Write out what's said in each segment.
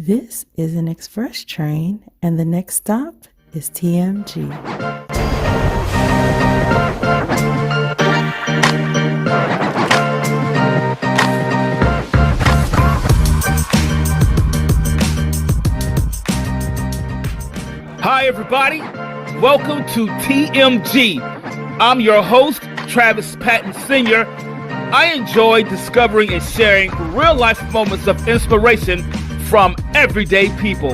This is an express train, and the next stop is TMG. Hi, everybody. Welcome to TMG. I'm your host, Travis Patton Sr. I enjoy discovering and sharing real-life moments of inspiration from everyday people.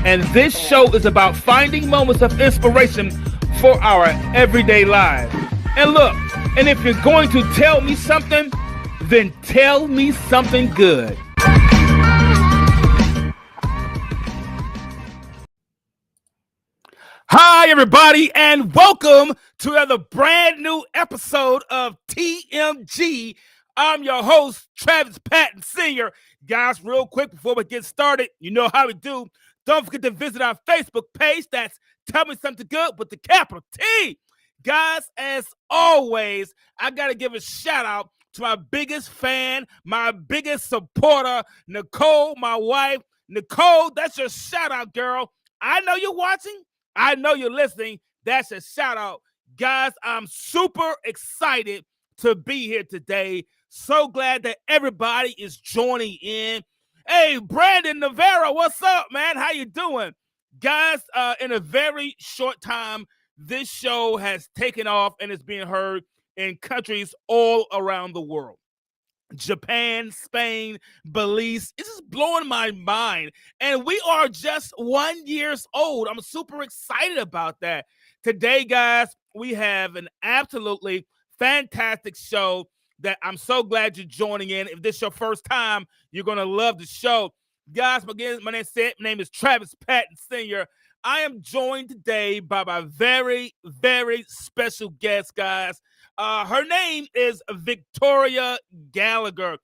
And this show is about finding moments of inspiration for our everyday lives. And look, and if you're going to tell me something, then tell me something good. Hi, everybody, and welcome to another brand new episode of TMG. I'm your host, Travis Patton Sr. Guys, real quick before we get started, you know how we do. Don't forget to visit our Facebook page. That's Tell Me Something Good with the capital T. Guys, as always, I got to give a shout out to my biggest fan, my biggest supporter, Nicole, my wife. Nicole, that's your shout out, girl. I know you're watching. I know you're listening. That's a shout out. Guys, I'm super excited to be here today. So glad that everybody is joining in. Hey, Brandon Navarro, what's up, man? How you doing? Guys, in a very short time, this show has taken off and is being heard in countries all around the world. Japan, Spain, Belize. It's just blowing my mind. And we are just 1 year old. I'm super excited about that. Today, guys, we have an absolutely fantastic show that I'm so glad you're joining in. If this is your first time, you're going to love the show. Guys, again, my name is Travis Patton Sr. I am joined today by my very, very special guest, guys. Her name is Victoria Gallagher.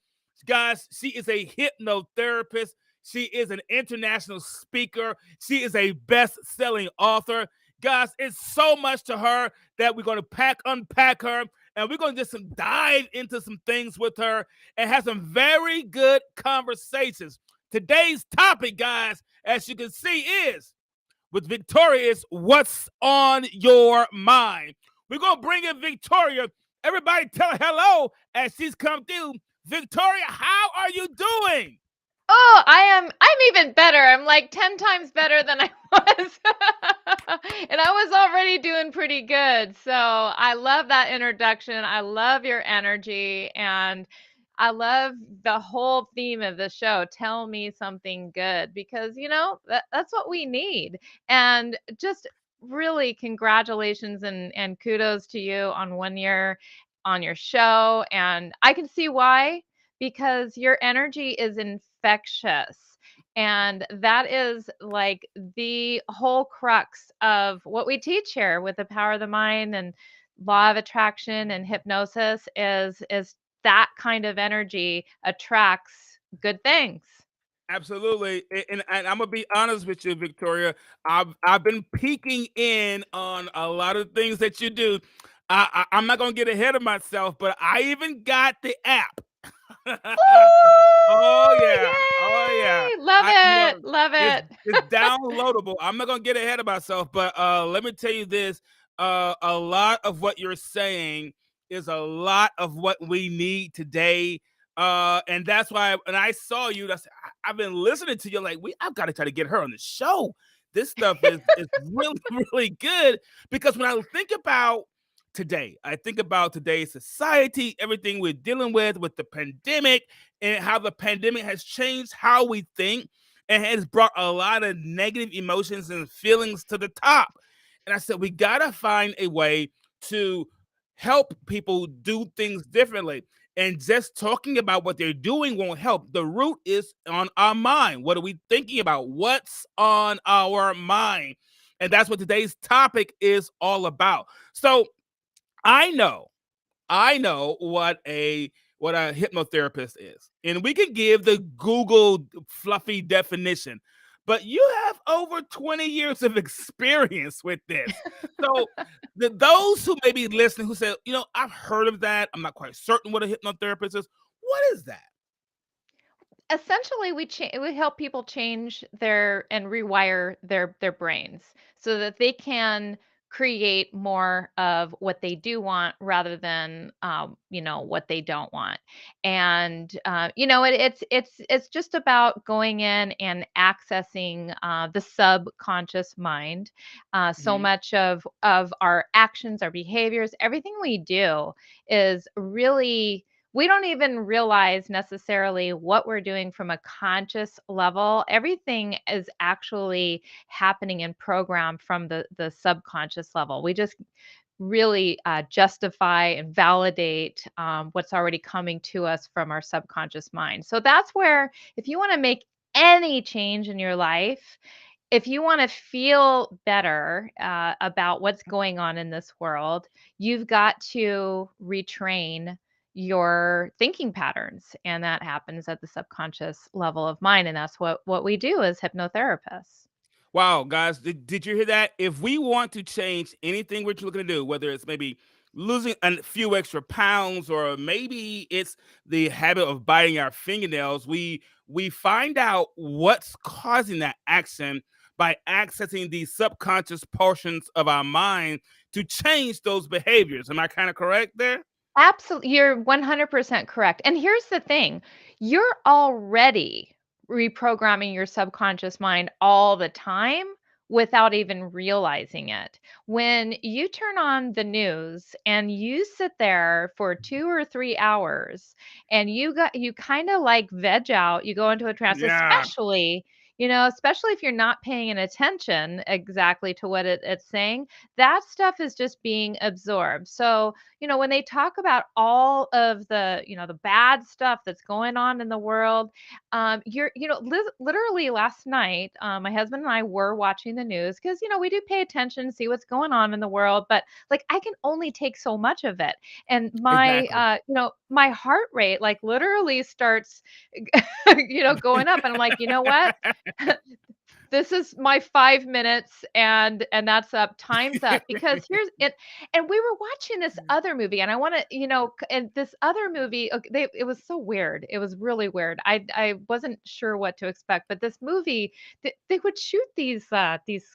Guys, she is a hypnotherapist. She is an international speaker. She is a best-selling author. Guys, it's so much to her that we're going to unpack her, and we're going to just dive into some things with her and have some very good conversations. Today's topic, guys, as you can see, is with Victoria is what's on your mind. We're going to bring in Victoria. Everybody tell her hello as she's come through. Victoria, how are you doing? Oh, I'm even better. I'm like 10 times better than I was. And I was already doing pretty good. So I love that introduction. I love your energy. And I love the whole theme of the show. Tell me something good, because, that's what we need. And just really congratulations and kudos to you on 1 year on your show. And I can see why, because your energy is infectious. And that is like the whole crux of what we teach here with the power of the mind and law of attraction and hypnosis is that kind of energy attracts good things. Absolutely. And I'm gonna be honest with you, Victoria. I've been peeking in on a lot of things that you do. I'm not gonna get ahead of myself, but I even got the app. Oh Woo! yeah, oh yeah. Yay! Love it. Love It's it. it's downloadable. I'm not gonna get ahead of myself, but let me tell you this: a lot of what you're saying is a lot of what we need today. And that's why when I saw you, I've been listening to you. Like, I've got to try to get her on the show. This stuff is really really good because when I think about today, I think about today's society, everything we're dealing with the pandemic, and how the pandemic has changed how we think and has brought a lot of negative emotions and feelings to the top. And I said, we got to find a way to help people do things differently. And just talking about what they're doing won't help. The root is on our mind. What are we thinking about? What's on our mind? And that's what today's topic is all about. So I know what a hypnotherapist is. And we can give the Google fluffy definition. But you have over 20 years of experience with this. So those who may be listening who say, I've heard of that. I'm not quite certain what a hypnotherapist is. What is that? essentially we help people change their and rewire their brains so that they can create more of what they do want rather than what they don't want. And it's just about going in and accessing the subconscious mind. So Mhm. much of our actions, our behaviors, everything we do is really, we don't even realize necessarily what we're doing from a conscious level. Everything is actually happening in program from the subconscious level. We just really justify and validate what's already coming to us from our subconscious mind. So that's where, if you want to make any change in your life, if you want to feel better about what's going on in this world, you've got to retrain your thinking patterns. And that happens at the subconscious level of mind. And that's what we do as hypnotherapists. Wow, guys, did you hear that? If we want to change anything we're looking to do, whether it's maybe losing a few extra pounds or maybe it's the habit of biting our fingernails, we find out what's causing that action by accessing these subconscious portions of our mind to change those behaviors. Am I kind of correct there? Absolutely, you're 100% correct. And here's the thing, you're already reprogramming your subconscious mind all the time without even realizing it. When you turn on the news and you sit there for 2 or 3 hours and you kind of like veg out, you go into a trance, Yeah, especially if you're not paying attention exactly to what it's saying, that stuff is just being absorbed. So when they talk about all of the bad stuff that's going on in the world, literally last night, my husband and I were watching the news because, we do pay attention, see what's going on in the world, but like I can only take so much of it. And exactly. my heart rate like literally starts, going up. And I'm like, you know what? This is my 5 minutes, and that's up, time's up, because here's it. And we were watching this other movie, and I want to, and this other movie, okay, it was so weird, it was really weird. I wasn't sure what to expect, but this movie, they would shoot these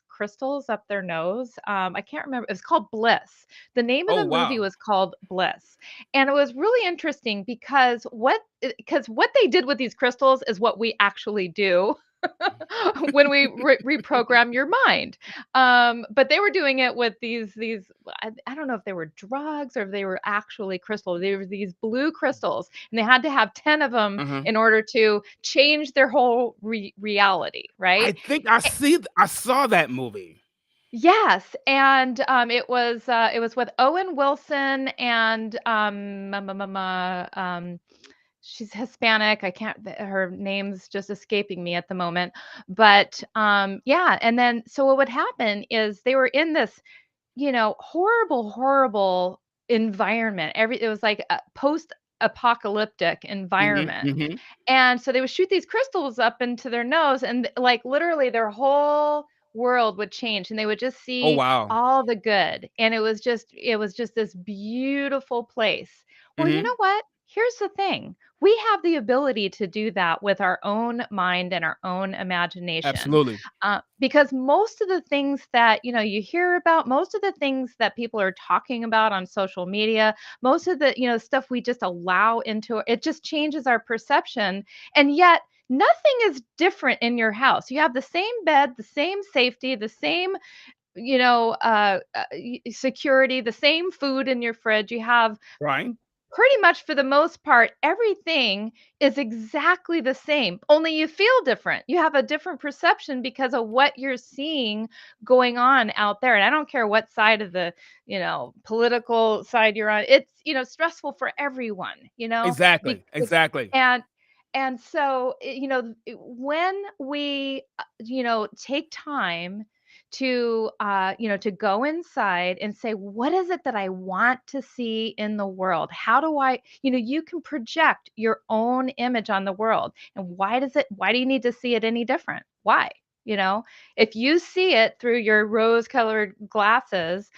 crystals up their nose. I can't remember, it was called Bliss. The name of Oh, the movie wow. was called Bliss. And it was really interesting because what they did with these crystals is what we actually do when we reprogram your mind. But they were doing it with these. I don't know if they were drugs or if they were actually crystals. They were these blue crystals, and they had to have 10 of them Uh-huh. in order to change their whole reality, I right? think I saw that movie. Yes, and it was with Owen Wilson and she's Hispanic. I can't, her name's just escaping me at the moment. But yeah, and then so what would happen is they were in this, horrible, horrible environment. It was like a post-apocalyptic Mhm, environment. mhm. And so they would shoot these crystals up into their nose, and like literally their whole world would change, and they would just Oh, see wow. all the good. And it was just this beautiful place. Well, you Mhm. know what? Here's the thing. We have the ability to do that with our own mind and our own imagination. Absolutely. Because most of the things that you hear about, most of the things that people are talking about on social media, most of the stuff we just allow into it, just changes our perception. And yet nothing is different in your house. You have the same bed, the same safety, the same security, the same food in your fridge. You have Right? pretty much, for the most part, everything is exactly the same, only you feel different. You have a different perception because of what you're seeing going on out there. And I don't care what side of the, political side you're on. It's, stressful for everyone, Exactly, because exactly. and so, when we, take time to go inside and say, what is it that I want to see in the world? How do I, you can project your own image on the world. And why do you need to see it any different? Why? You know, if you see it through your rose colored glasses,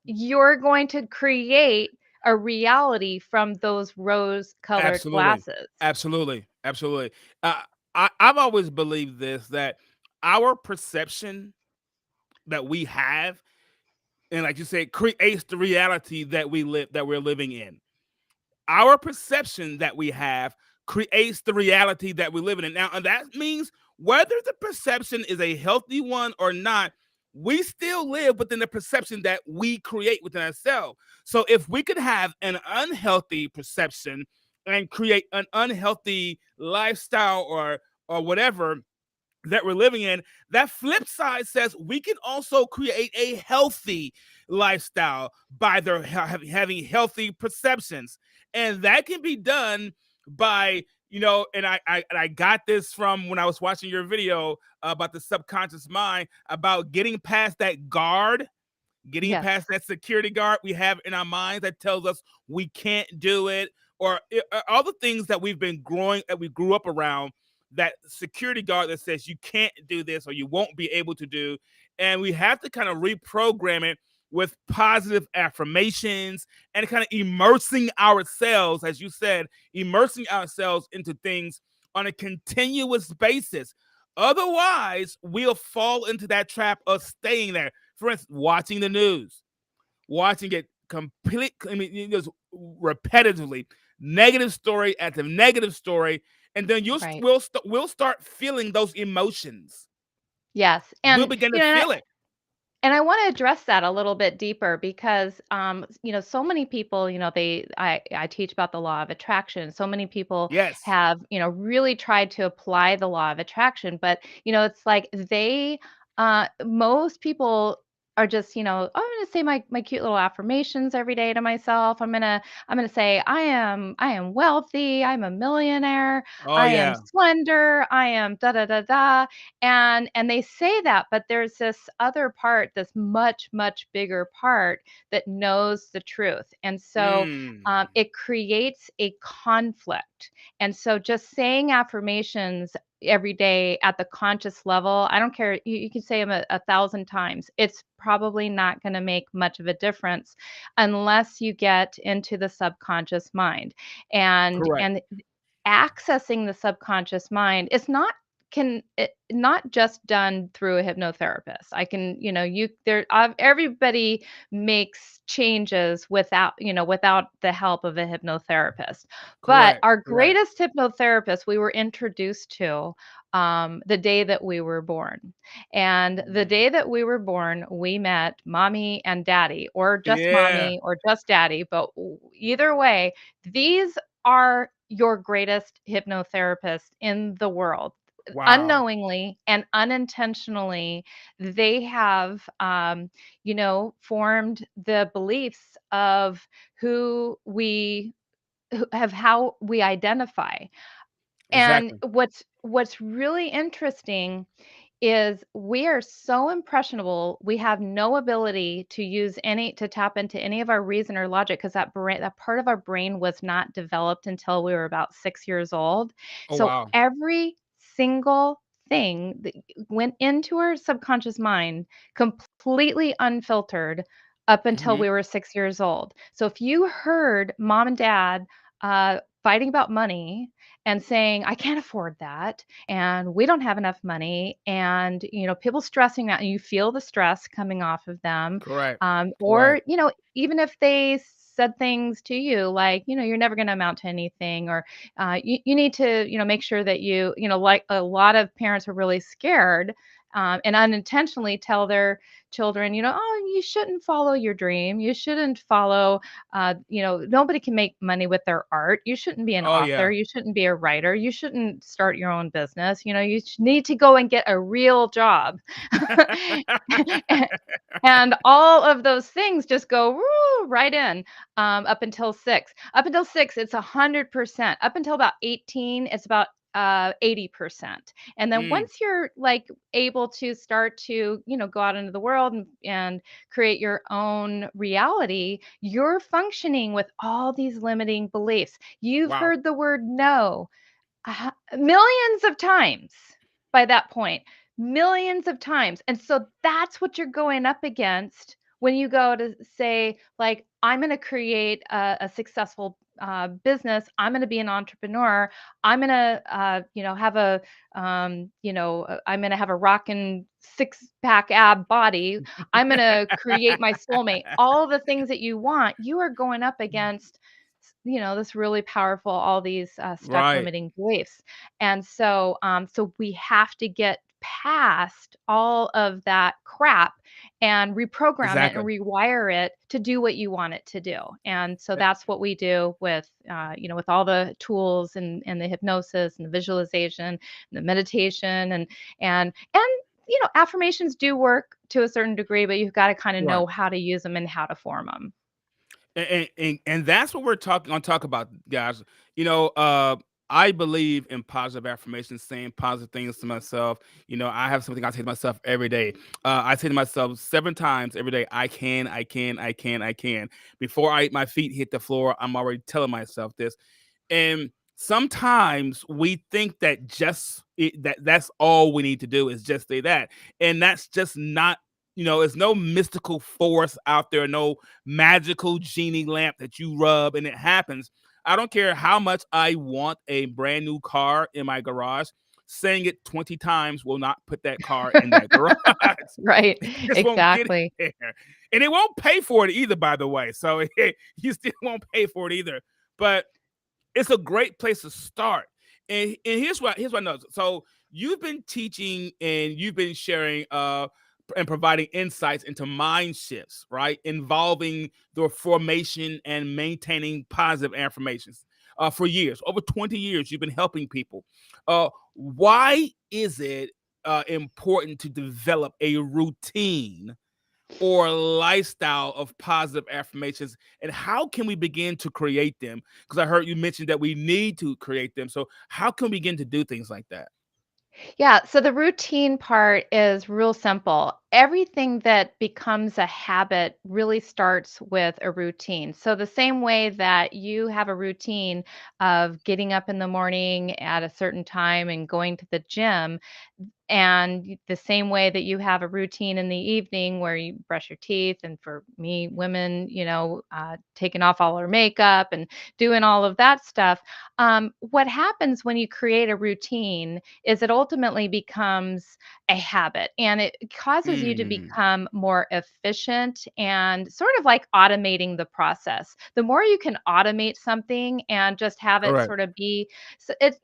you're going to create a reality from those rose colored Absolutely. glasses. Absolutely. Absolutely. Uh, I've always believed this, that our perception that we have, and like you said, creates the reality that we're living in. Our perception that we have creates the reality that we live in. Now, and that means whether the perception is a healthy one or not, we still live within the perception that we create within ourselves. So if we could have an unhealthy perception and create an unhealthy lifestyle or whatever that we're living in, that flip side says we can also create a healthy lifestyle by having healthy perceptions. And that can be done by, and I got this from when I was watching your video about the subconscious mind, about getting past that guard, getting Yes. past that security guard we have in our minds that tells us we can't do it, or all the things that we grew up around, that security guard that says you can't do this or you won't be able to do. And we have to kind of reprogram it with positive affirmations and kind of immersing ourselves, as you said, immersing ourselves into things on a continuous basis. Otherwise, we'll fall into that trap of staying there. For instance, watching the news, watching it just repetitively, negative story after negative story, and then Right. we'll start feeling those emotions. Yes. We'll And begin to you know, feel it. and I want to address that a little bit deeper because, so many people, I teach about the law of attraction. So many people Yes. have, really tried to apply the law of attraction, but, it's like most people are just, "Oh, I'm going to say my cute little affirmations every day to myself. I'm going to say, I am wealthy. I'm a millionaire. Oh I am yeah. slender. I am da da da da." And they say that, but there's this other part, this much, much bigger part that knows the truth. And so Mm. it creates a conflict. And so just saying affirmations every day at the conscious level, I don't care, you can say them a thousand times. It's probably not going to make much of a difference unless you get into the subconscious mind. And Correct. and accessing the subconscious mind is not just done through a hypnotherapist. I can, you there everybody makes changes without the help of a hypnotherapist. But Correct. our Correct. greatest hypnotherapist we were introduced to the day that we were born. And the Mm. day that we were born, we met mommy and daddy, or just Yeah. mommy or just daddy. But either way, these are your greatest hypnotherapist in the world. Wow. Unknowingly and unintentionally, they have, formed the beliefs of who we of how we identify. And Exactly. what's really interesting is we are so impressionable. We have no ability to tap into any of our reason or logic because that part of our brain was not developed until we were about 6 years old. Oh So wow. every single thing that went into our subconscious mind completely unfiltered up until Hmm. we were 6 years old. So if you heard mom and dad fighting about money and saying, I can't afford that, and we don't have enough money, and people stressing that, and you feel the stress coming off of them, Correct. or Correct. even if they said things to you like, you're never going to amount to anything, or you need to make sure that like a lot of parents are really scared, and unintentionally tell their children, oh, you shouldn't follow your dream, you shouldn't follow, nobody can make money with their art, you shouldn't be an Oh author, yeah. you shouldn't be a writer, you shouldn't start your own business, need to go and get a real job. And all of those things just go woo, right in, up until 6. Up until 6, it's 100%. Up until about 18, it's about 80%. And then Mm. once you're like able to start to, go out into the world and create your own reality, you're functioning with all these limiting beliefs. You've Wow. heard the word no millions of times by that point, millions of times. And so that's what you're going up against when you go to say, like, I'm going to create a successful business. I'm going to be an entrepreneur. I'm going to, have a, I'm going to have a rockin' six-pack ab body. I'm going to create my soulmate. All the things that you want, you are going up against, this really powerful, all these stuck Right. limiting beliefs. And so we have to get past all of that crap and reprogram it and Exactly. rewire it to do what you want it to do. And so that's what we do with, with all the tools and the hypnosis and the visualization and the meditation and affirmations do work to a certain degree, but you've got to kind of Right. know how to use them and how to form them. And that's what we're talking on talk about, guys. You know, I believe in positive affirmations, saying positive things to myself. You know, I have something I say to myself every day. I say to myself 7 times every day, I can, I can, I can, I can. Before my feet hit the floor, I'm already telling myself this. And sometimes we think that that's all we need to do is just say that. And that's just not, it's no mystical force out there, no magical genie lamp that you rub and it happens. I don't care how much I want a brand new car in my garage. Saying it 20 times will not put that car in that garage. Right. It just won't get Exactly. it there. And it won't pay for it either, by the way. So you still won't pay for it either. But it's a great place to start. And here's what I know. So you've been teaching and you've been sharing and providing insights into mind shifts, right? Involving the formation and maintaining positive affirmations for years. Over 20 years, you've been helping people. Why is it important to develop a routine or lifestyle of positive affirmations, and how can we begin to create them? Because I heard you mention that we need to create them, so how can we begin to do things like that? Yeah, so the routine part is real simple. Everything that becomes a habit really starts with a routine. So, the same way that you have a routine of getting up in the morning at a certain time and going to the gym, and the same way that you have a routine in the evening where you brush your teeth, and for me, women, taking off all our makeup and doing all of that stuff. What happens when you create a routine is it ultimately becomes a habit and it causes you to Mm, become more efficient and sort of like automating the process. The more you can automate something and just have it correct. sort of be so it's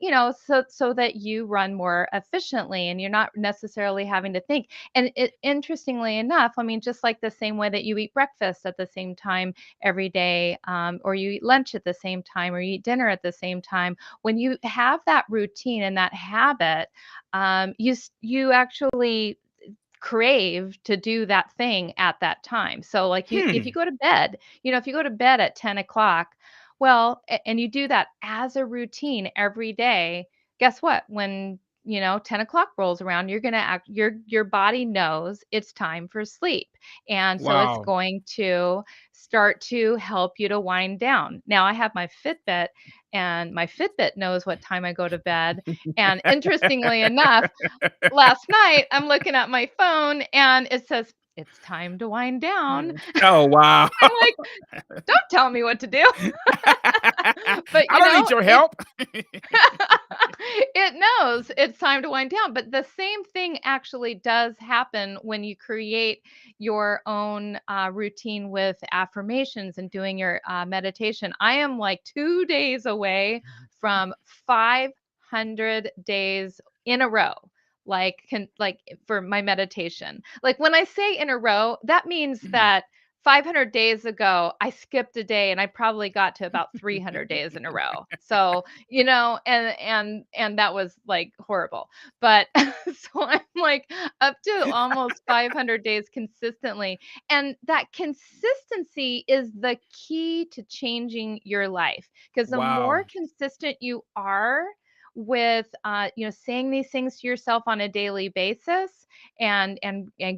so that you run more efficiently and you're not necessarily having to think. And interestingly enough, I mean, just like the same way that you eat breakfast at the same time every day, or you eat lunch at the same time, or you eat dinner at the same time, when you have that routine and that habit, you actually crave to do that thing at that time. So like if you Hmm. go to bed, if you go to bed at 10 o'clock, well, and you do that as a routine every day, guess what? When 10 o'clock rolls around, you're gonna act your body knows it's time for sleep. And so it's Wow. going to start to help you to wind down. Now I have my Fitbit and my Fitbit knows what time I go to bed. And interestingly enough, last night, I'm looking at my phone and it says, "It's time to wind down." Oh, wow. I'm like, "Don't tell me what to do." But, I don't need your it help. it knows it's time to wind down, but the same thing actually does happen when you create your own, routine with affirmations and doing your, meditation. I am, like, 2 days away from 500 days in a row, for my meditation. Like, when I say in a row, that means that 500 days ago, I skipped a day and I probably got to about 300 days in a row. So, and that was like horrible. But so I'm like up to almost 500 days consistently. And that consistency is the key to changing your life because the Wow. more consistent you are with saying these things to yourself on a daily basis and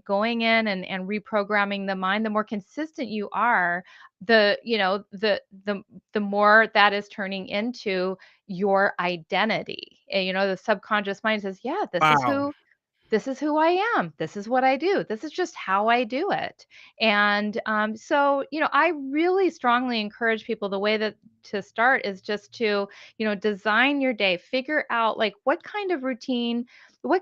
going in and reprogramming the mind, the more consistent you are, the you know the more that is turning into your identity. And, the subconscious mind says, yeah, this is Wow. who this is who I am. This is what I do. This is just how I do it. And so, I really strongly encourage people, the way that to start is just to, design your day, figure out like what kind of routine, what,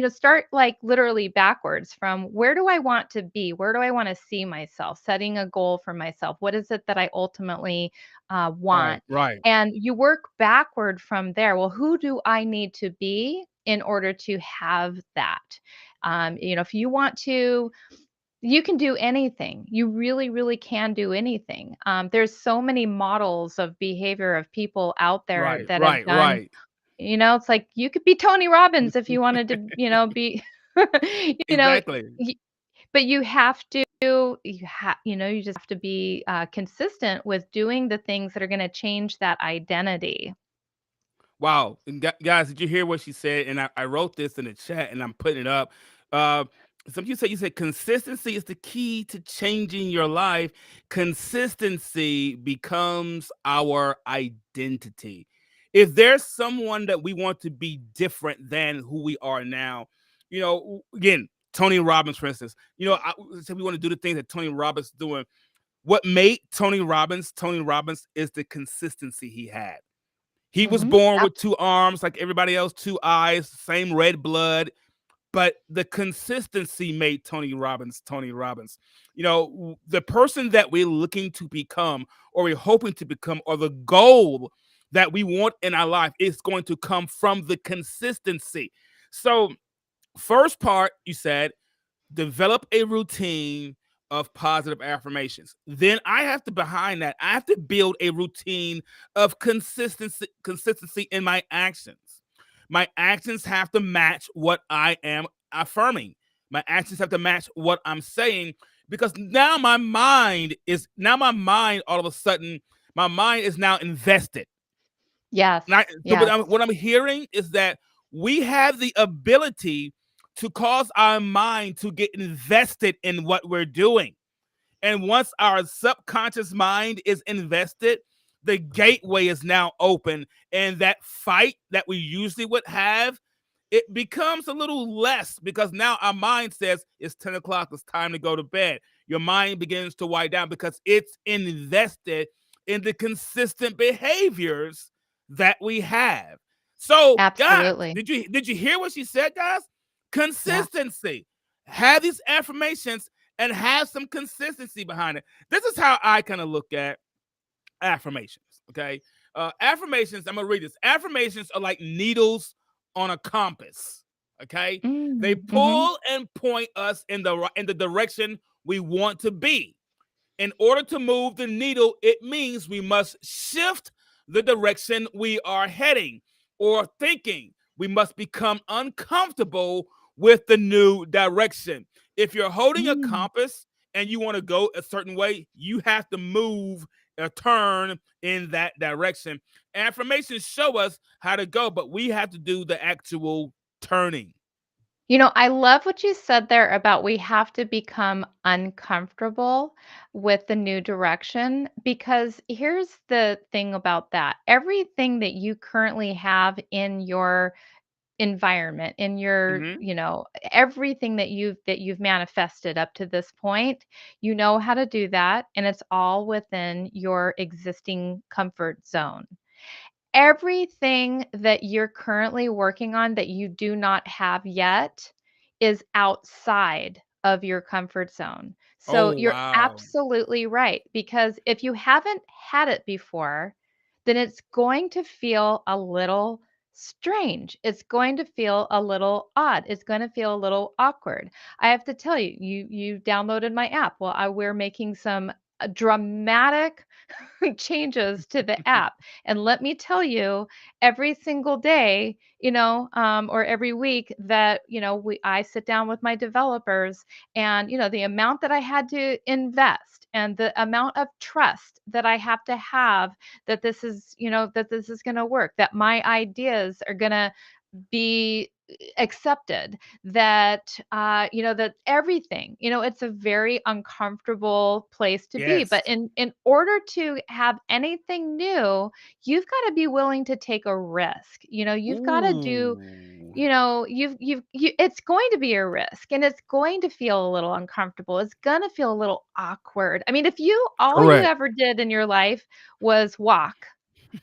start like literally backwards from where do I want to be? Where do I want to see myself? Setting a goal for myself. What is it that I ultimately Right, want? right, And you work backward from there. Well, who do I need to be in order to have that? If you want to, you can do anything. You really, really can do anything. There's so many models of behavior of people out there right, that have right, done, right. it's like you could be Tony Robbins if you wanted to, be, you know, Exactly. y- but you have to, you just have to be consistent with doing the things that are going to change that identity. Wow. And guys, did you hear what she said? And I wrote this in the chat and I'm putting it up. Uh, some you said consistency is the key to changing your life. Consistency becomes our identity. If there's someone that we want to be different than who we are now, again, Tony Robbins, for instance, I said we want to do the things that Tony Robbins is doing. What made Tony Robbins is the consistency he had. He was Hmm. born with two arms like everybody else, two eyes, same red blood, but the consistency made Tony Robbins Tony Robbins. The person that we're looking to become or we're hoping to become or the goal that we want in our life is going to come from the consistency. So, first part, you said develop a routine of positive affirmations. Then I have to behind that, I have to build a routine of consistency in my actions. My actions have to match what I am affirming. My actions have to match what I'm saying because my mind all of a sudden my mind is now invested. Yes. And Yes. what I'm hearing is that we have the ability to cause our mind to get invested in what we're doing. And once our subconscious mind is invested, the gateway is now open. And that fight that we usually would have, it becomes a little less because now our mind says it's 10 o'clock, it's time to go to bed. Your mind begins to wind down because it's invested in the consistent behaviors that we have. So, guys, Absolutely. did you hear what she said, guys? Yeah. Consistency. Have these affirmations and have some consistency behind it. This is how I kind of look at affirmations. Okay. Affirmations, I'm gonna read this. Affirmations are like needles on a compass. Okay. They Mm, mhm. pull and point us in the direction we want to be. In order to move the needle, it means we must shift the direction we are heading or thinking. We must become uncomfortable with the new direction. If you're holding a Mm. compass and you want to go a certain way, you have to move a turn in that direction. Affirmations show us how to go, but we have to do the actual turning. I love what you said there about we have to become uncomfortable with the new direction, because here's the thing about that. Everything that you currently have in your environment, in your, Hmm. everything that you've manifested up to this point, you know how to do that, and it's all within your existing comfort zone. Everything that you're currently working on that you do not have yet is outside of your comfort zone. So Oh, you're wow. absolutely right, because if you haven't had it before, then it's going to feel a little strange. It's going to feel a little odd. It's going to feel a little awkward. I have to tell you, you downloaded my app. Well, we're making some dramatic changes to the app. And let me tell you, every single day, or every week that, I sit down with my developers, and, the amount that I had to invest and the amount of trust that I have to have that this is going to work, that my ideas are going to be accepted, that everything, it's a very uncomfortable place to be, but Yes. in order to have anything new, you've got to be willing to take a risk. You've got to do Ooh. it's going to be a risk and it's going to feel a little uncomfortable. It's going to feel a little awkward. I mean, if all you Correct. ever did in your life was walk,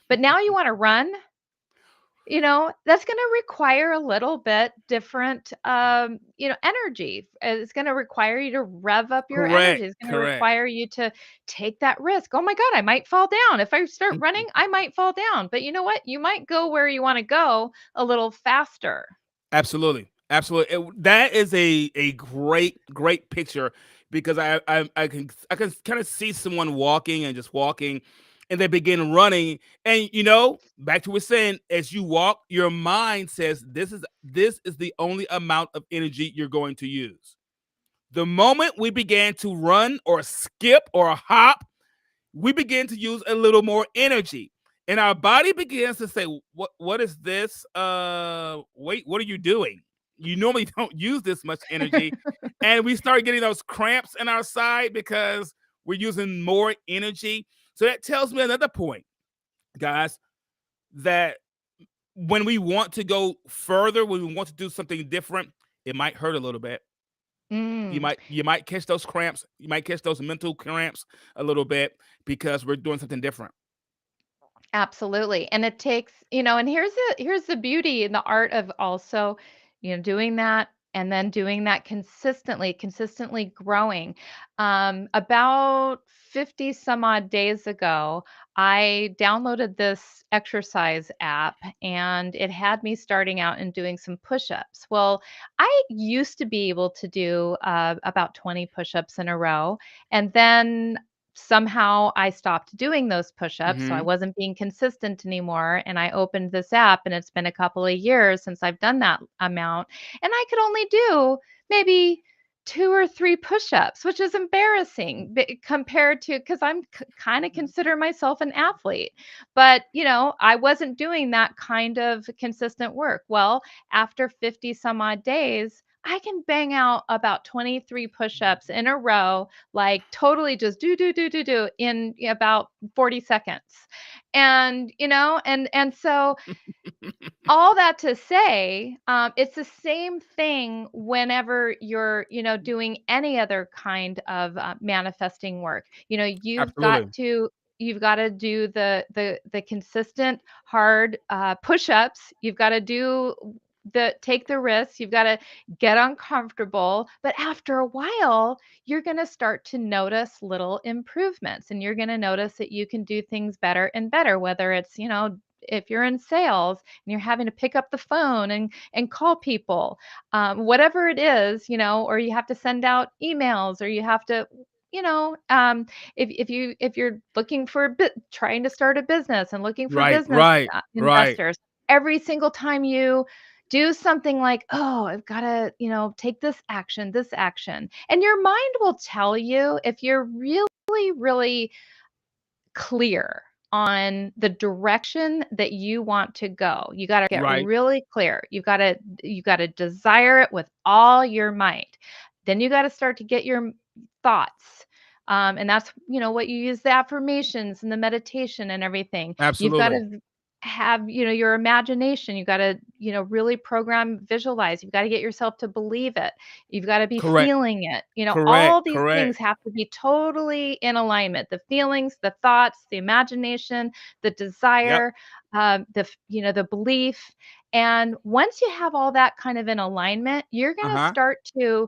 but now you want to run, that's going to require a little bit different, energy. It's going to require you to rev up your energy. Correct. It's going to Correct. require you to take that risk. Oh my God, I might fall down. If I start running, I might fall down. But you know what? You might go where you want to go a little faster. Absolutely, absolutely. That is a great picture because I can kind of see someone walking and just walking, and they begin running, and back to what we're saying, as you walk, your mind says this is the only amount of energy you're going to use. The moment we began to run or skip or hop, we begin to use a little more energy, and our body begins to say, what is this? Wait, what are you doing? You normally don't use this much energy. And we start getting those cramps in our side because we're using more energy. So that tells me another point, guys, that when we want to go further, when we want to do something different, it might hurt a little bit. You Mm. might catch those cramps. You might catch those mental cramps a little bit because we're doing something different. Absolutely. And it takes, and here's the beauty and the art of also, doing that and then doing that consistently growing. About 50 some odd days ago, I downloaded this exercise app and it had me starting out and doing some push-ups. Well, I used to be able to do about 20 push-ups in a row. And then somehow I stopped doing those push-ups, so I Hmm. wasn't being consistent anymore, and I opened this app, and it's been a couple of years since I've done that amount, and I could only do maybe 2 or 3 push-ups, which is embarrassing compared to because I'm kind of consider myself an athlete, but I wasn't doing that kind of consistent work. Well, after 50 some odd days, I can bang out about 23 push-ups in a row, like totally just do in about 40 seconds. And, so all that to say, it's the same thing whenever you're, doing any other kind of manifesting work. Absolutely. You've got to do the consistent hard push-ups. You've got to do the take the risks. You've got to get uncomfortable, but after a while, you're going to start to notice little improvements, and you're going to notice that you can do things better and better. Whether it's if you're in sales and you're having to pick up the phone and call people, whatever it is, or you have to send out emails, or you have to, you know, um, if you're looking for trying to start a business and looking for Right, business right, right, investors, every single time you do something like, oh, I've got to, take this action, and your mind will tell you if you're really, really clear on the direction that you want to go. You got to get right. really clear. You got to desire it with all your might. Then you got to start to get your thoughts. And that's, what you use the affirmations and the meditation and everything. You've got Absolutely. to have, your imagination. You got to, really program, visualize. You've got to get yourself to believe it. You've got to be Correct, feeling it. correct, All these things correct. have to be totally in alignment. The feelings, the thoughts, the imagination, the Yep. desire, the belief. And once you have all that kind of in alignment, you're going to Uh-huh. start to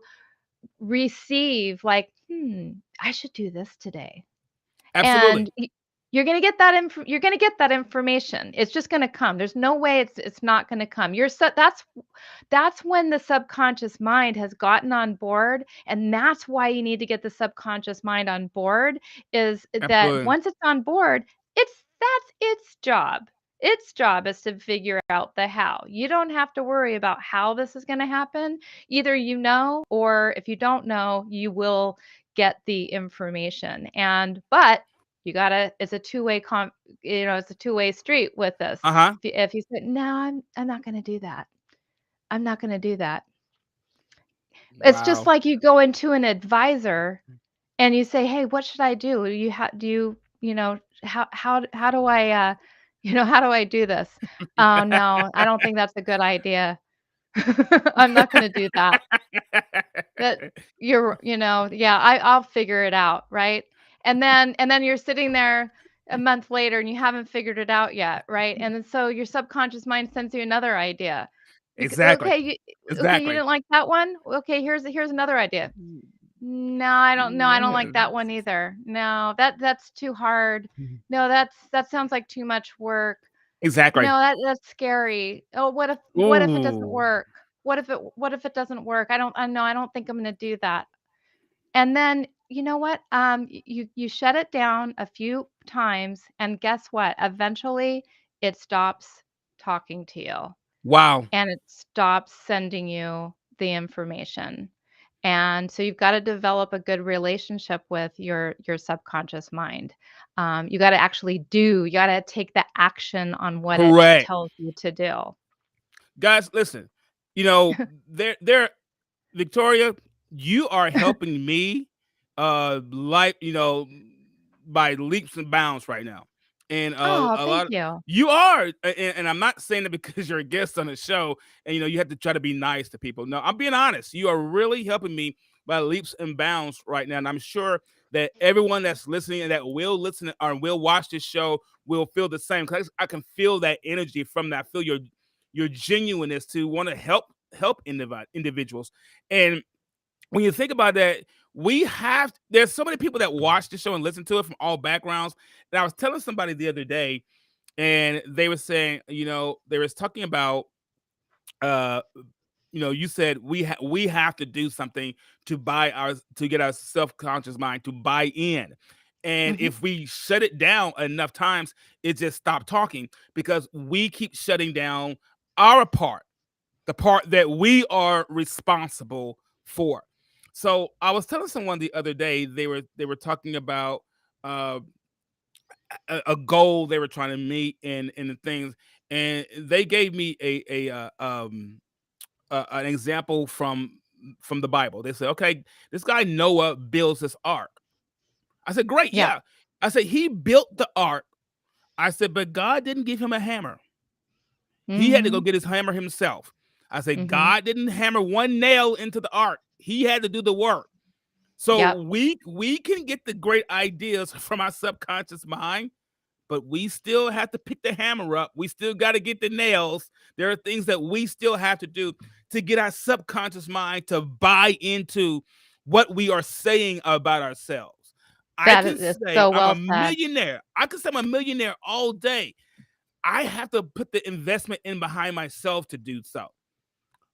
receive like, I should do this today. And Absolutely. you're gonna get that you're gonna get that information. It's just gonna come. There's no way it's not gonna come. That's when the subconscious mind has gotten on board, and that's why you need to get the subconscious mind on board, is that Absolutely. once it's on board, that's its job. Its job is to figure out the how. You don't have to worry about how this is gonna happen. Either or if you don't know, you will get the information. But you gotta it's a two-way it's a two-way street with this. Uh-huh. If you say, "No, I'm not gonna do that. I'm not gonna do that." It's just Wow. like you go into an advisor and you say, "Hey, what should I do?" Do you, how do I, how do I do this? "Oh, no, I don't think that's a good idea." I'm not going to do that. That yeah, I'll figure it out, right? And then you're sitting there a month later and you haven't figured it out yet, right? And then so your subconscious mind sends you another idea. Exactly. Okay, okay, you Exactly. didn't like that one? Okay, here's another idea. No, I don't like that one either. No, that's too hard. No, that sounds like too much work. Exactly. No, that's scary. Oh, what if it doesn't Ooh. work? What if it doesn't work? I don't think I'm gonna do that. And then, you know what? You shut it down a few times, and guess what? Eventually, it stops talking to you, Wow. and it stops sending you the information. And so you've got to develop a good relationship with your subconscious mind. You got to actually do. You got to take the action on what it Correct. tells you to do. Guys, listen. You know, there Victoria, you are helping me like, by leaps and bounds right now. And Oh, a thank lot of you. you are, and I'm not saying it because you're a guest on the show and you have to try to be nice to people. No, I'm being honest. You are really helping me by leaps and bounds right now. And I'm sure that everyone that's listening and that will listen or will watch this show will feel the same. Because I can feel that energy from that. I feel your genuineness to want to help individuals. And when you think about that, there's so many people that watch the show and listen to it from all backgrounds. And I was telling somebody the other day, and they were saying, they was talking about uh you said we have to do something to get our self-conscious mind to buy in. And Mhm. if we shut it down enough times, it just stopped talking because we keep shutting down our part, the part that we are responsible for. So I was telling someone the other day, they were talking about uh, a goal they were trying to meet and the things, and they gave me an example from the Bible. They said, okay, this guy Noah builds this ark. I said, great, Yeah. yeah. I said he built the ark. I said, but God didn't give him a hammer. He had to go Mhm. get his hammer himself. I said, Mhm. God didn't hammer one nail into the ark. He had to do the work. So Yep. we can get the great ideas from our subconscious mind, but we still have to pick the hammer up. We still got to get the nails. There are things that we still have to do to get our subconscious mind to buy into what we are saying about ourselves. I That can is say so I'm a well said. millionaire. I can say I'm a millionaire all day. I have to put the investment in behind myself to do so.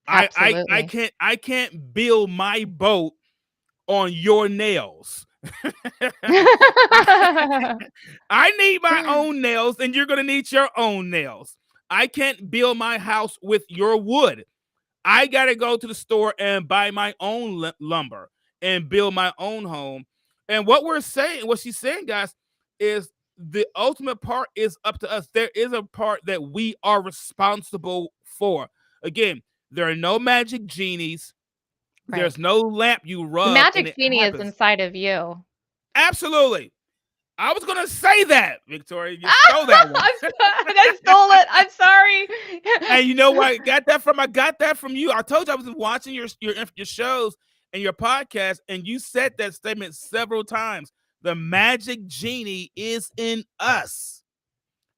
I Absolutely. can't build my boat on your nails. I, I need my own nails, and you're gonna need your own nails. I can't build my house with your wood. I gotta go to the store and buy my own lumber and build my own home. And what she's saying, guys, is the ultimate part is up to us. There is a part that we are responsible for. Again, there are no magic genies. Right. There's no lamp you The rub and magic it genie is happens. inside of you. Absolutely. I was gonna say that, Victoria. You stole that one. I stole it. I'm sorry. And you know what? I got that from you. I told you I was watching your shows and your podcast, and you said that statement several times. The magic genie is in us.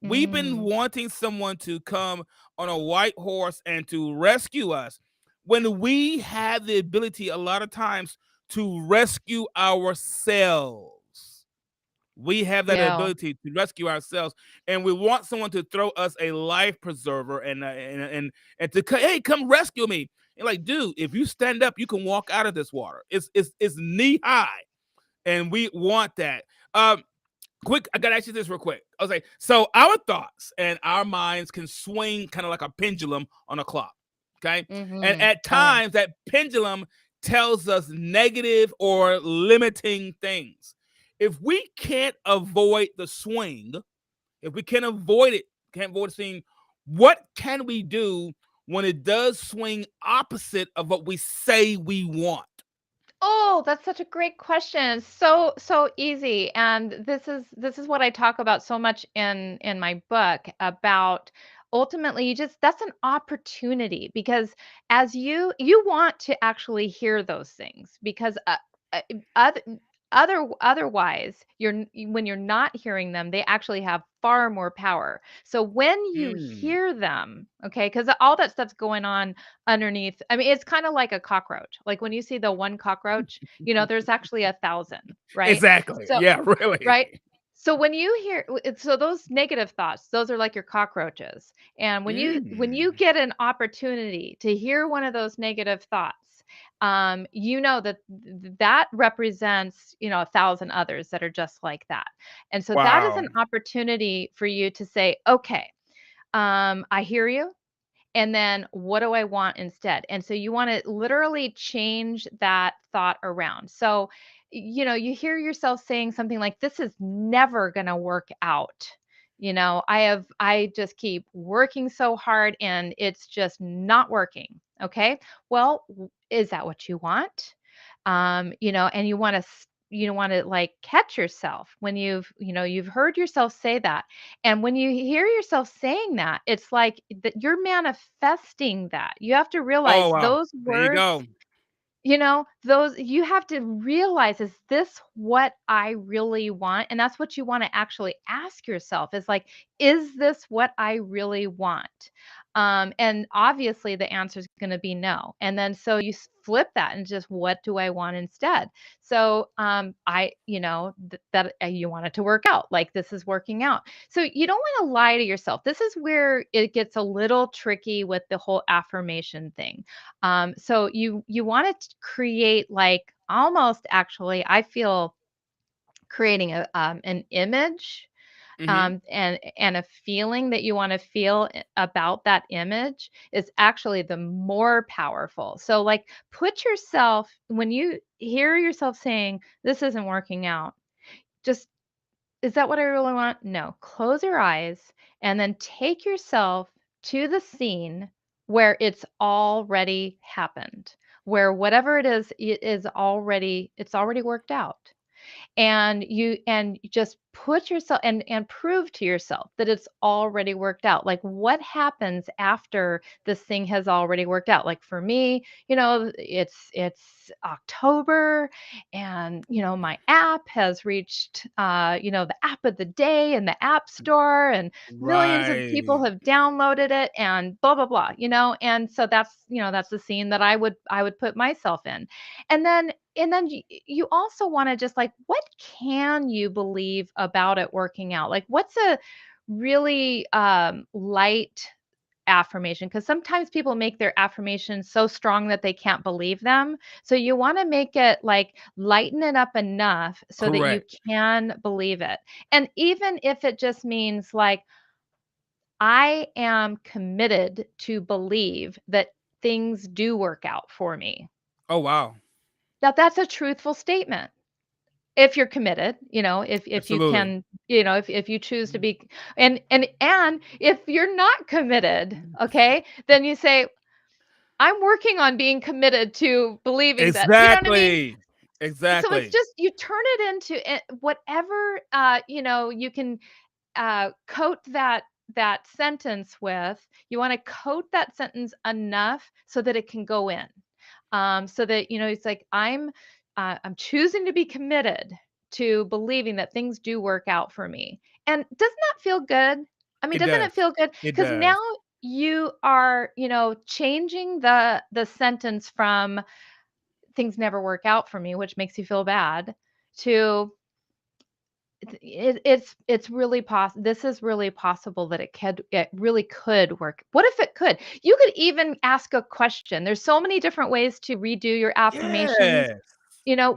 We've been Mm, wanting someone to come on a white horse and to rescue us when we have the ability a lot of times to rescue ourselves. We have we that do. ability to rescue ourselves, and we want someone to throw us a life preserver and to hey, come rescue me. And like, dude, if you stand up, you can walk out of this water. It's knee high, and we want that. Quick, I gotta ask you this real quick. I was like, so our thoughts and our minds can swing kind of like a pendulum on a clock. Okay. And Mhm. at Oh, yeah. times that pendulum tells us negative or limiting things. If we can't avoid the swing, if we can't avoid seeing, what can we do when it does swing opposite of what we say we want? Oh, that's such a great question. So easy. And this is what I talk about so much in my book about ultimately that's an opportunity, because as you want to actually hear those things, because uh, other otherwise when you're not hearing them, they actually have far more power. So when you Mm. hear them, okay, because all that stuff's going on underneath. I mean, it's kind of like a cockroach. Like when you see the one cockroach, there's actually 1,000, right? Exactly. So, Yeah, really. right? So when you hear, so those negative thoughts, those are like your cockroaches. And when you Mm. get an opportunity to hear one of those negative thoughts, you know that that represents, 1,000 others that are just like that. And so that is Wow. an opportunity for you to say, okay, I hear you. And then what do I want instead? And so you want to literally change that thought around. So, you hear yourself saying something like, this is never going to work out. I just keep working so hard and it's just not working. Okay. Well, is that what you want? And you want to like catch yourself when you've heard yourself say that. And when you hear yourself saying that, it's like that you're manifesting that. You have to realize Oh, wow. those There you words, go. those you have to realize, is this what I really want? And that's what you want to actually ask yourself, is like, is this what I really want? And obviously the answer is going to be no. And then so you flip that and just, what do I want instead? So that you want it to work out, like this is working out. So you don't want to lie to yourself. This is where it gets a little tricky with the whole affirmation thing. So you want to create, like, almost, actually, I feel, creating an image, Mhm. and a feeling that you want to feel about that image is actually the more powerful. So, like, put yourself, when you hear yourself saying this isn't working out, just, is that what I really want? No. Close your eyes and then take yourself to the scene where it's already happened, where whatever it's already worked out. And you just put yourself and prove to yourself that it's already worked out. Like, what happens after this thing has already worked out? Like, for me, it's October, and my app has reached the app of the day in the app store, and millions of people Right. have downloaded it, and blah blah blah. And so that's the scene that I would put myself in. And then you also want to just, like, what can you believe about it working out? Like, what's a really light affirmation? Because sometimes people make their affirmations so strong that they can't believe them. So you want to make it, like, lighten it up enough so that you Correct. can believe it. And even if it just means, like, I am committed to believe that things do work out for me. Oh, wow. Now, that's a truthful statement. If you're committed, if you Absolutely. can, if you choose to be, and if you're not committed, okay, then you say, I'm working on being committed to believing that. You know what I mean? Exactly. So it's Exactly. just, you turn it into whatever, you can coat that sentence with. You want to coat that sentence enough so that it can go in. So that it's like, I'm choosing to be committed to believing that things do work out for me. And doesn't that feel good? I mean, It doesn't does. it feel good? It Because now does. you are, changing the sentence from things never work out for me, which makes you feel bad, to it's really this is really possible that it really could work. What if it could? You could even ask a question. There's so many different ways to redo your affirmations. Yes.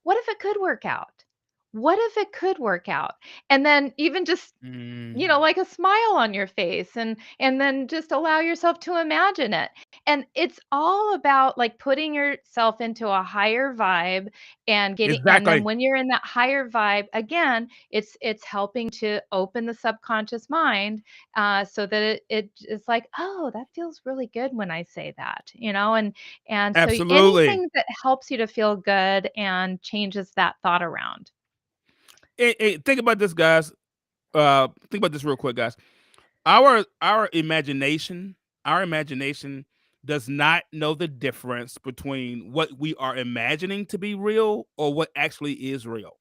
What if it could work out? What if it could work out? And then even just, Mm. like, a smile on your face, and then just allow yourself to imagine it. And it's all about, like, putting yourself into a higher vibe, and then Exactly. when you're in that higher vibe, again, it's helping to open the subconscious mind, so that it's like, oh, that feels really good when I say that, and so Absolutely. anything that helps you to feel good and changes that thought around. Think about this, guys. Think about this real quick, guys. Our imagination does not know the difference between what we are imagining to be real or what actually is real.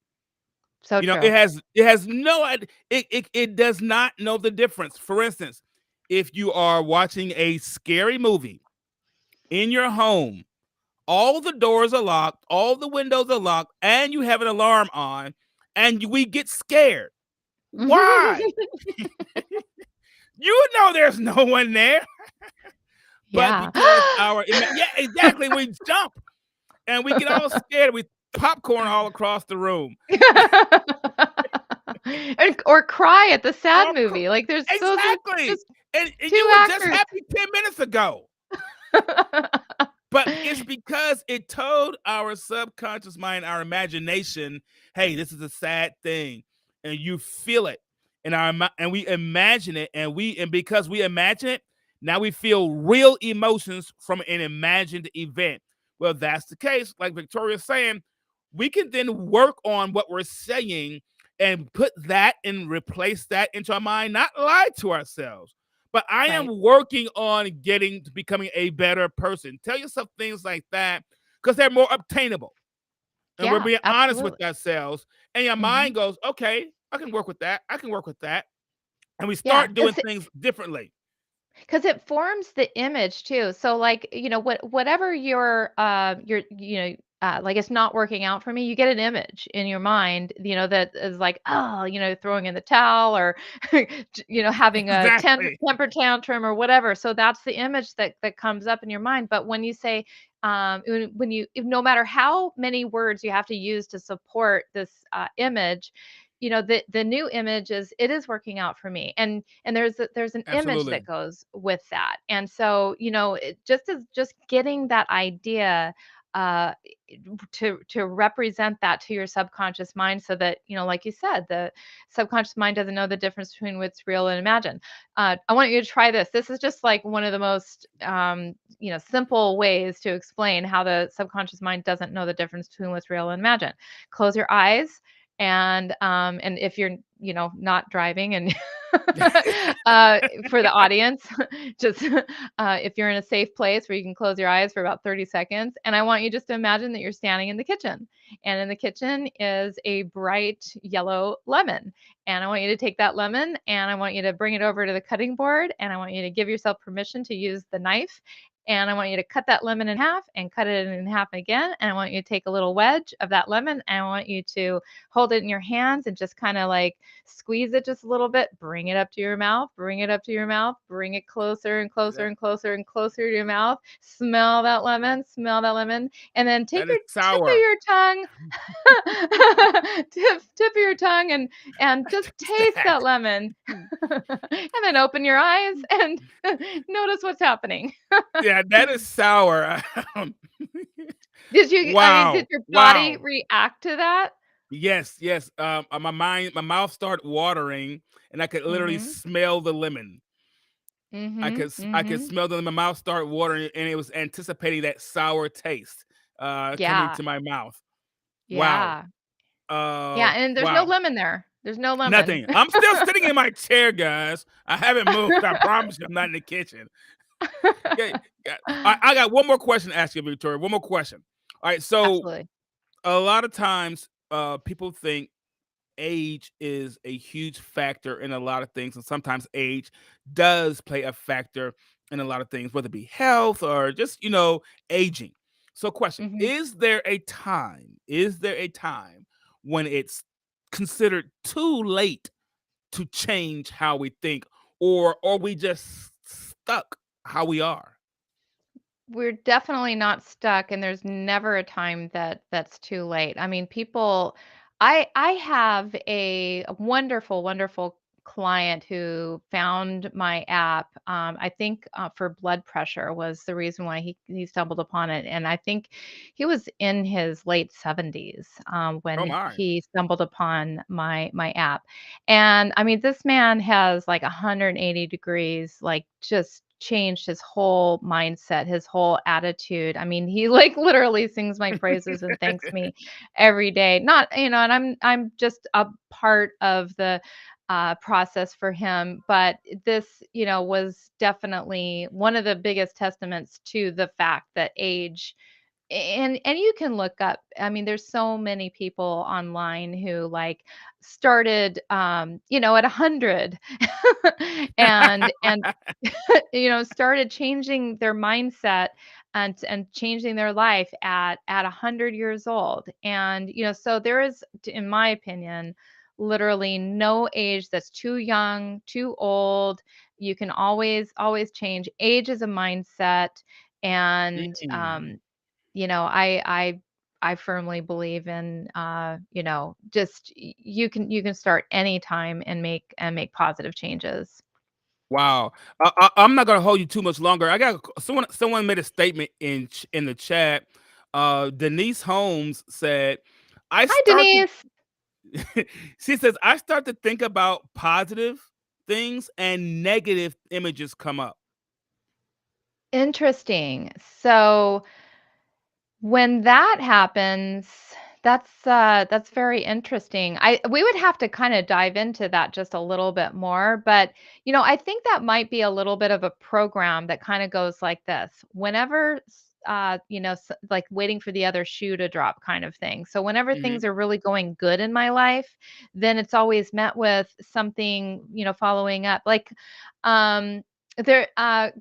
So You know, it true. has it has no it does not know the difference. For instance, if you are watching a scary movie in your home, all the doors are locked, all the windows are locked, and you have an alarm on, and we get scared. Why? You know there's no one there, but Yeah. because yeah, exactly, we jump and we get all scared, we popcorn all across the room. Or cry at the sad Or movie. Like there's those are exactly. just And 2 you were just actors. happy 10 minutes ago. But it's because it told our subconscious mind, our imagination, hey, this is a sad thing. And you feel it. And we imagine it. And because we imagine it, now we feel real emotions from an imagined event. Well, that's the case. Like Victoria's saying, we can then work on what we're saying and put that and replace that into our mind, not lie to ourselves. But I Right. am working on getting to becoming a better person. Tell yourself things like that because they're more obtainable. And we're Yeah, being honest with absolutely. ourselves. And your Mhm. mind goes, okay, I can work with that. I can work with that. And we Yeah, start doing things differently. because it forms the image too. So like, whatever like it's not working out for me, you get an image in your mind, that is like, oh, throwing in the towel or having a Exactly. temper tantrum or whatever. So that's the image that comes up in your mind. But when you say no matter how many words you have to use to support this image, the new image is it is working out for me, and there's an image Absolutely. that goes with that. And so just getting that idea uh to represent that to your subconscious mind, so that like you said, the subconscious mind doesn't know the difference between what's real and imagined. I want you to try this is just like one of the most simple ways to explain how the subconscious mind doesn't know the difference between what's real and imagined. Close your eyes, and if you're not driving, and uh, for the audience, just if you're in a safe place where you can close your eyes for about 30 seconds, and I want you just to imagine that you're standing in the kitchen, and in the kitchen is a bright yellow lemon, and I want you to take that lemon and I want you to bring it over to the cutting board, and I want you to give yourself permission to use the knife, and I want you to cut that lemon in half and cut it in half again. And I want you to take a little wedge of that lemon, and I want you to hold it in your hands and just kind of like squeeze it just a little bit, bring it up to your mouth, bring it up to your mouth, bring it closer and closer That, and closer and closer to your mouth. Smell that lemon, and then take that is your tip of sour. your tongue, tip of your tongue, and just taste That. that lemon. And then open your eyes and notice what's happening. Yeah, that is sour. I mean, Wow. did your body Wow. react to that? Yes, yes. My mouth started watering, and I could literally Mhm. smell the lemon. Mhm. I could Mhm. smell the lemon. My mouth started watering, and it was anticipating that sour taste coming Yeah. to my mouth. Wow. Yeah. Yeah, and there's no Wow. lemon there. There's no lemon. Nothing. I'm still sitting in my chair, guys. I haven't moved. I promise you, I'm not in the kitchen. Yeah, yeah. I got one more question to ask you, Victoria. One more question. All right. So Absolutely. a lot of times, people think age is a huge factor in a lot of things, and sometimes age does play a factor in a lot of things, whether it be health or just aging. So question, Mhm. is there a time when it's considered too late to change how we think, or are we just stuck how we are? We're definitely not stuck, and there's never a time that's too late. I mean, people I have a wonderful, wonderful client who found my app. I think for blood pressure was the reason why he stumbled upon it, and I think he was in his late 70s Oh when my. he stumbled upon my app. And I mean, this man has like 180 degrees, like changed his whole mindset, his whole attitude. I mean, he like literally sings my praises and thanks me every day. Not, and I'm just a part of the process for him, but this, was definitely one of the biggest testaments to the fact that age, and you can look up, I mean, there's so many people online who like started at 100 and started changing their mindset and changing their life at 100 years old. And so there is, in my opinion, literally no age that's too young, too old. You can always change. Age is a mindset. And Mm. I firmly believe in, just you can start anytime and make positive changes. Wow. I'm not gonna hold you too much longer. I got someone made a statement in the chat. Denise Holmes said, "I Hi, start to." Denise. She says, "I start to think about positive things and negative images come up." Interesting. So when that happens, that's very interesting. We would have to kind of dive into that just a little bit more, but I think that might be a little bit of a program that kind of goes like this. Whenever like waiting for the other shoe to drop kind of thing. So whenever Mhm. things are really going good in my life, then it's always met with something, following up. Like there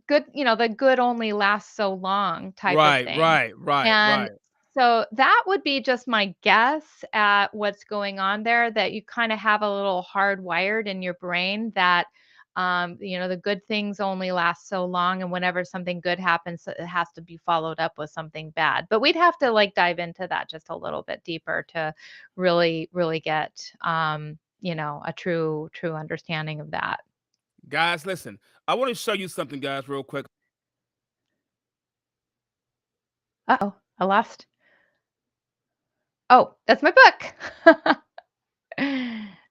good, the good only lasts so long type of Right, thing. right, right, And right. so that would be just my guess at what's going on there, that you kind of have a little hardwired in your brain that, the good things only last so long. And whenever something good happens, it has to be followed up with something bad. But we'd have to like dive into that just a little bit deeper to really, really get, a true understanding of that. Guys, listen. I want to show you something, guys, real quick. Uh-oh, I lost. Oh, that's my book.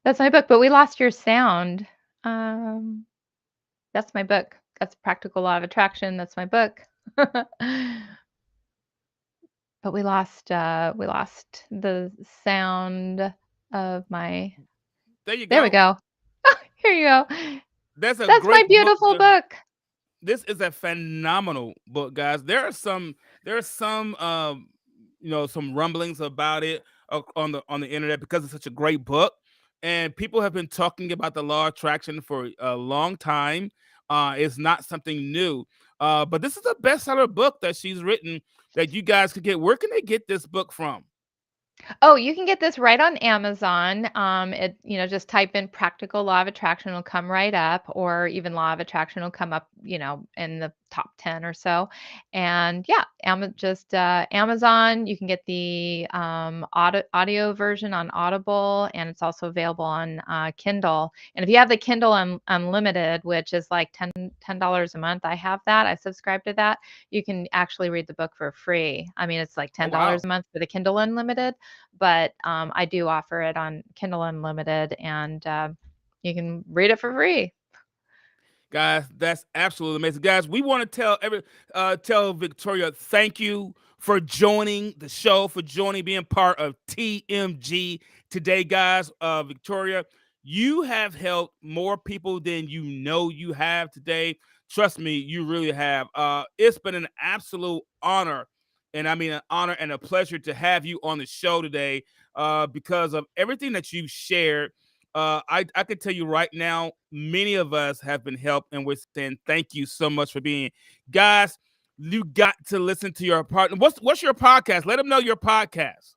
That's my book, but we lost your sound. Um, that's my book. That's Practical Law of Attraction. That's my book. But we lost the sound of my. There you There we go. go. Here you go. That's a That's my great book. beautiful book. This is a phenomenal book, guys. There are some some rumblings about it on the internet because it's such a great book, and people have been talking about the law of attraction for a long time. It's not something new, but this is a bestseller book that she's written that you guys could get. Where can they get this book from? Oh, you can get this right on Amazon. Just type in Practical Law of Attraction, will come right up, or even Law of Attraction will come up, in the top 10 or so. And yeah, Amazon. You can get the audio version on Audible, and it's also available on Kindle. And if you have the Kindle Unlimited, which is like $10 a month, I have that. I subscribe to that. You can actually read the book for free. I mean, it's like Oh $10 wow. a month for the Kindle Unlimited, but I do offer it on Kindle Unlimited, and you can read it for free. Guys, that's absolutely amazing. Guys, we want to tell Victoria thank you for joining the show, for joining, being part of TMG today, guys. Victoria, you have helped more people than you know you have today. Trust me, you really have. It's been an absolute honor, and I mean an honor and a pleasure to have you on the show today, because of everything that you've shared. I can tell you right now, many of us have been helped, and we're saying thank you so much for being, guys. You got to listen to your partner. What's your podcast? Let them know your podcast.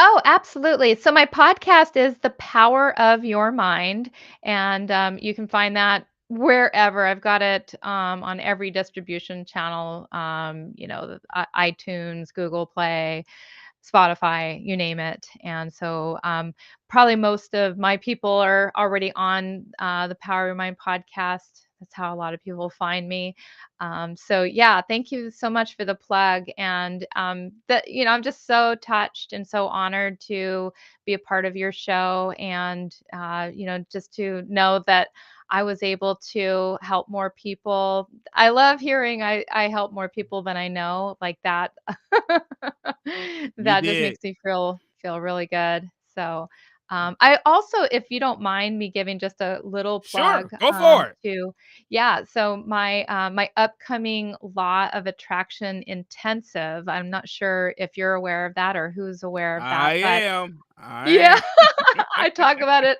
Oh, absolutely. So my podcast is The Power of Your Mind, and you can find that wherever. I've got it on every distribution channel, iTunes, Google Play, Spotify, you name it. And so probably most of my people are already on the Power of Your Mind podcast. That's how a lot of people find me. So yeah, thank you so much for the plug. And I'm just so touched and so honored to be a part of your show, and just to know that I was able to help more people. I love hearing I help more people than I know, like that. You That just did. makes me feel really good. So I also, if you don't mind me giving just a little plug Sure. Go for it. to, yeah. So my upcoming Law of Attraction intensive. I'm not sure if you're aware of that or who's aware of I that, but am. I yeah, am. I talk about it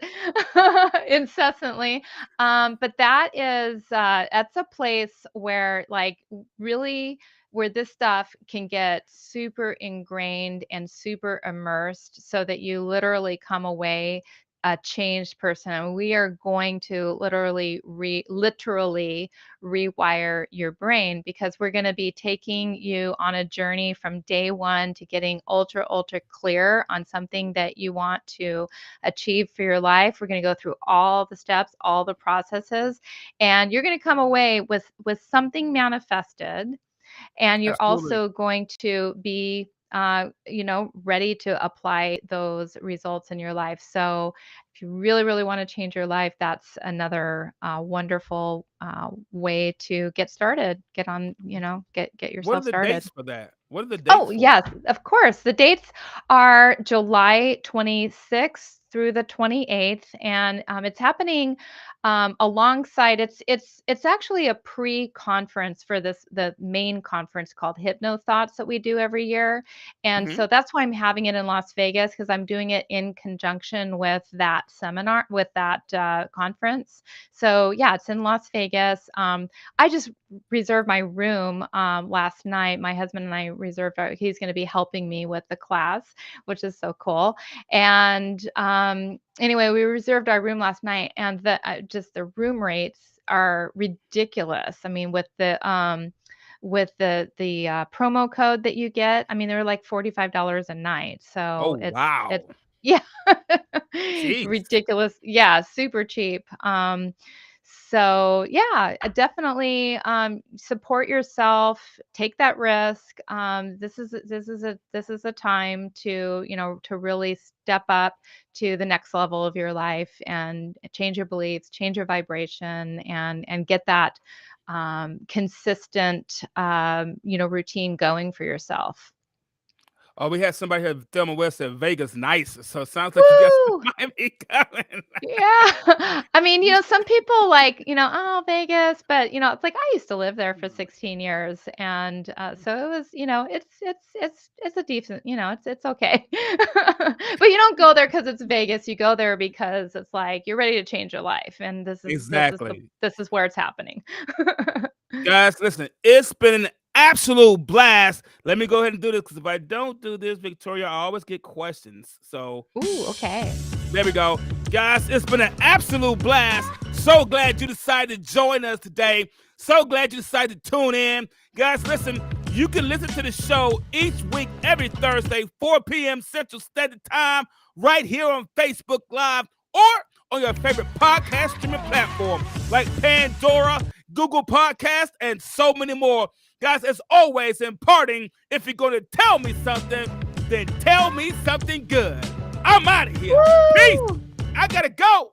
incessantly. But that's a place where, like, really, where this stuff can get super ingrained and super immersed so that you literally come away a changed person. And we are going to literally rewire your brain, because we're going to be taking you on a journey from day one to getting ultra clear on something that you want to achieve for your life. We're going to go through all the steps, all the processes, and you're going to come away with something manifested, and you're Absolutely. also going to be ready to apply those results in your life. So if you really want to change your life, that's another wonderful way to get started. Get on, get What are yourself the started. dates for that? What are the Oh, dates for it? yes, of course. The dates are July 26th through the 28th, and it's happening alongside. It's actually a pre-conference for the main conference called Hypnothoughts that we do every year, and Hmm. so that's why I'm having it in Las Vegas, because I'm doing it in conjunction with that seminar, with that conference. So yeah, it's in Las Vegas. I just reserved my room last night. My husband and I reserved he's going to be helping me with the class, which is so cool. And anyway, we reserved our room last night, and the room rates are ridiculous. I mean, with the promo code that you get, I mean, they're like $45 a night. Oh, So it's wow. yeah, Jeez. ridiculous. Yeah, super cheap. So yeah, definitely support yourself, take that risk. This is a time to, to really step up to the next level of your life and change your beliefs, change your vibration, and get that consistent routine going. For yourself. Oh, we had somebody here, Thelma West said Vegas nice. So it sounds like you got some Woo! Miami coming. Yeah. I mean, some people like, oh, Vegas, but it's like I used to live there for 16 years, and so it was, it's a decent, it's okay. But you don't go there because it's Vegas. You go there because it's like you're ready to change your life, and Exactly. this is where it's happening. Guys, listen, it's been an absolute blast. Let me go ahead and do this, because if I don't do this, Victoria, I always get questions. So Ooh, okay. there we go. Guys, it's been an absolute blast. So glad you decided to join us today. So glad you decided to tune in. Guys, listen, you can listen to the show each week, every Thursday, 4 p.m. Central Standard Time, right here on Facebook Live or on your favorite podcast streaming platform like Pandora, Google Podcast, and so many more. Guys, as always, in parting, if you're going to tell me something, then tell me something good. I'm out of here. Peace. Woo! I gotta go.